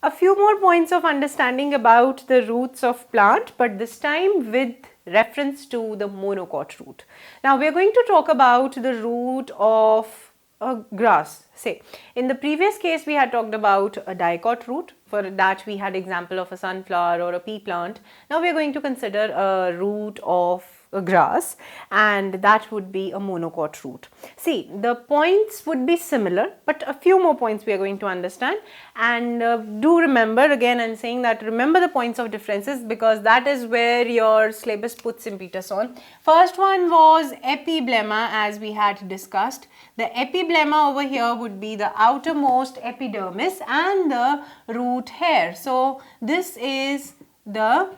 A few more points of understanding about the roots of plant, but this time with reference to the monocot root. Now we are going to talk about the root of a grass. Say, in the previous case we had talked about a dicot root. For that we had example of a sunflower or a pea plant. Now we are going to consider a root of a grass, and that would be a monocot root. See, the points would be similar, but a few more points we are going to understand. And do remember, again I'm saying that remember the points of differences, because that is where your syllabus puts impetus on. First one was epiblema, as we had discussed. The epiblema over here would be the outermost epidermis and the root hair. So this is the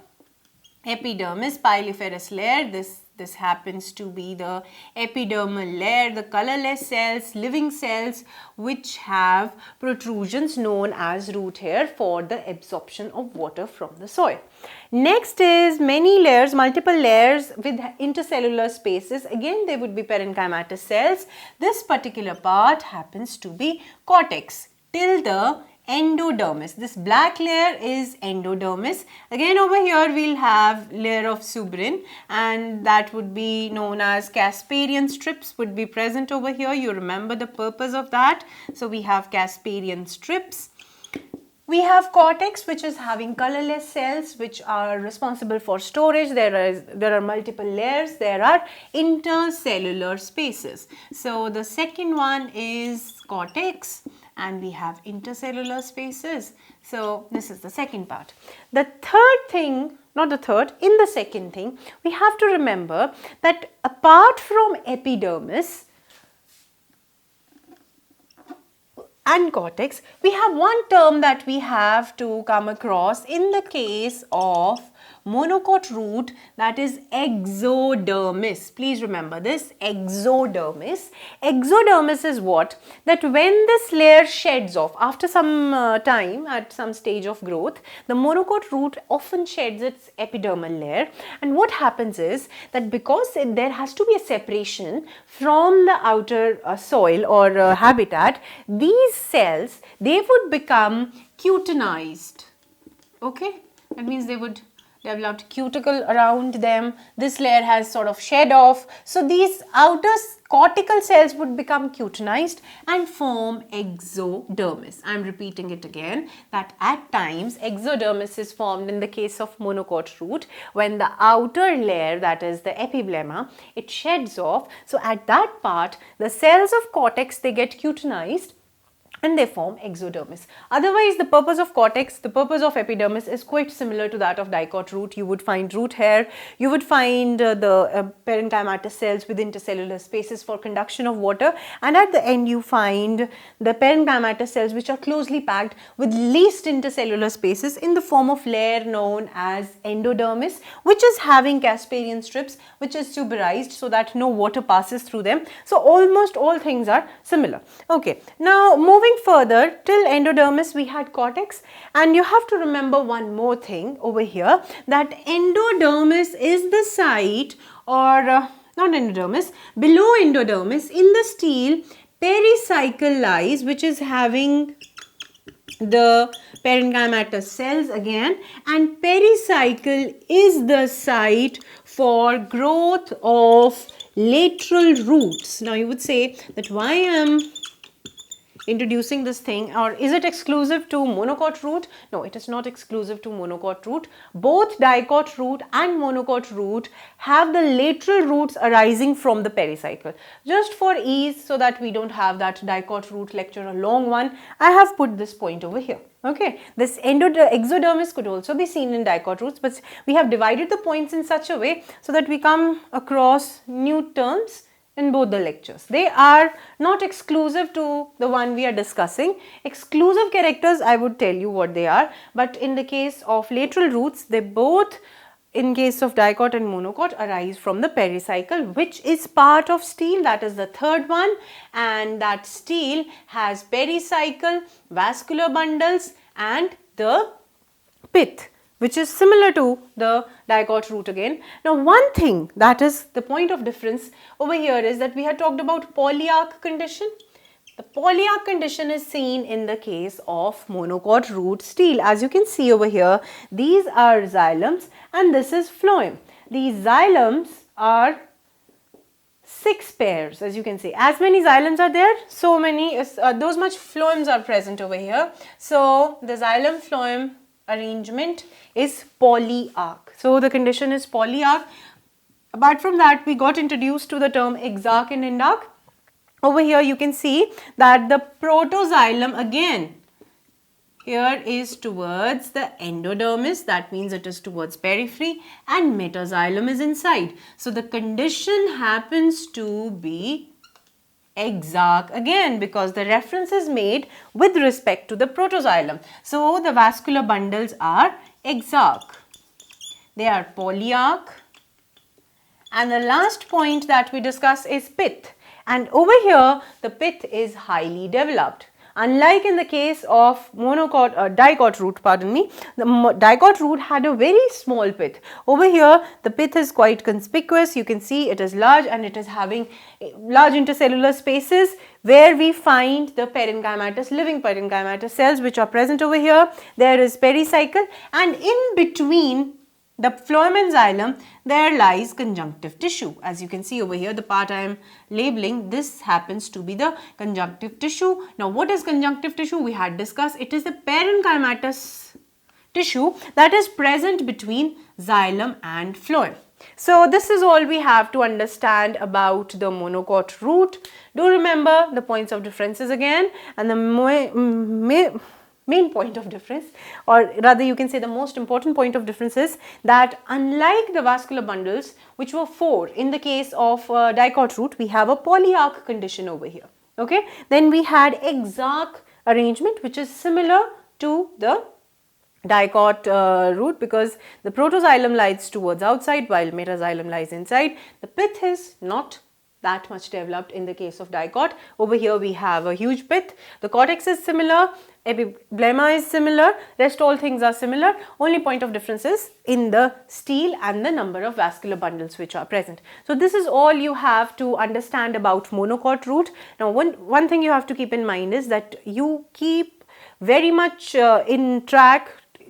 epidermis, pyliferous layer. This happens to be the epidermal layer, the colorless cells, living cells which have protrusions known as root hair for the absorption of water from the soil. Next is many layers, multiple layers with intercellular spaces. Again, they would be parenchymatous cells. This particular part happens to be cortex till the endodermis. This black layer is endodermis. Again over here we'll have layer of suberin, and that would be known as Casparian strips would be present over here. You remember the purpose of that. So we have Casparian strips. We have cortex, which is having colorless cells which are responsible for storage. There are multiple layers. There are intercellular spaces. So the second one is cortex, and we have intercellular spaces. So this is the second part. The third thing, not the third, in the second thing, we have to remember that apart from epidermis and cortex, we have one term that we have to come across in the case of monocot root, that is exodermis. Please remember this, exodermis. Exodermis is what? That when this layer sheds off after some time, at some stage of growth, the monocot root often sheds its epidermal layer, and what happens is that because there has to be a separation from the outer soil or habitat, these cells, they would become cutinized. Okay, that means they would developed cuticle around them. This layer has sort of shed off. So these outer cortical cells would become cutinized and form exodermis. I am repeating it again, that at times exodermis is formed in the case of monocot root when the outer layer, that is the epiblema, it sheds off. So at that part, the cells of cortex, they get cutinized and they form exodermis. Otherwise, the purpose of cortex, the purpose of epidermis is quite similar to that of dicot root. You would find root hair, you would find the parenchymatous cells with intercellular spaces for conduction of water, and at the end you find the parenchymatous cells which are closely packed with least intercellular spaces in the form of layer known as endodermis, which is having Casparian strips which is tuberized so that no water passes through them. So almost all things are similar. Okay, now moving further, till endodermis we had cortex, and you have to remember one more thing over here, that endodermis is the site, or not endodermis, below endodermis in the stele pericycle lies, which is having the parenchymatous cells again, and pericycle is the site for growth of lateral roots. Now you would say that why I am introducing this thing, or is it exclusive to monocot root? No, it is not exclusive to monocot root. Both dicot root and monocot root have the lateral roots arising from the pericycle. Just for ease, so that we don't have that dicot root lecture a long one, I have put this point over here. Okay, this exodermis could also be seen in dicot roots, but we have divided the points in such a way so that we come across new terms in both the lectures. They are not exclusive to the one we are discussing. Exclusive characters, I would tell you what they are, but in the case of lateral roots, they both, in case of dicot and monocot, arise from the pericycle, which is part of stele. That is the third one, and that stele has pericycle, vascular bundles, and the pith, which is similar to the dicot root again. Now one thing that is the point of difference over here is that we had talked about polyarch condition. The polyarc condition is seen in the case of monocot root stele. As you can see over here, these are xylems and this is phloem. These xylems are 6 pairs, as you can see. As many xylems are there, so many, those much phloems are present over here. So the xylem phloem arrangement is polyarc. So the condition is polyarc. Apart from that, we got introduced to the term exarch and endarch. Over here you can see that the protoxylem again here is towards the endodermis, that means it is towards periphery, and metaxylem is inside. So the condition happens to be exarch again because the reference is made with respect to the protoxylem. So the vascular bundles are exarch. They are polyarch. And the last point that we discuss is pith. And over here, the pith is highly developed. Unlike in the case of dicot root, the dicot root had a very small pith. Over here, the pith is quite conspicuous. You can see it is large and it is having large intercellular spaces where we find the parenchymatous, living parenchymatous cells which are present over here. There is pericycle, and in between the phloem and xylem, there lies conjunctive tissue. As you can see over here, the part I am labeling, this happens to be the conjunctive tissue. Now, what is conjunctive tissue? We had discussed it is the parenchymatous tissue that is present between xylem and phloem. So, this is all we have to understand about the monocot root. Do remember the points of differences again, and the main point of difference, or rather you can say the most important point of difference, is that unlike the vascular bundles, which were 4 in the case of dicot root, we have a polyarc condition over here. Okay, then we had exarch arrangement, which is similar to the dicot root because the protoxylem lies towards outside while metaxylem lies inside. The pith is not that much developed in the case of dicot. Over here we have a huge pith. The cortex is similar, epiblema is similar, rest all things are similar. Only point of difference is in the stele and the number of vascular bundles which are present. So this is all you have to understand about monocot root. Now one thing you have to keep in mind is that you keep very much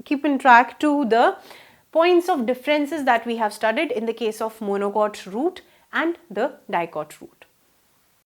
keep in track to the points of differences that we have studied in the case of monocot root and the dicot root.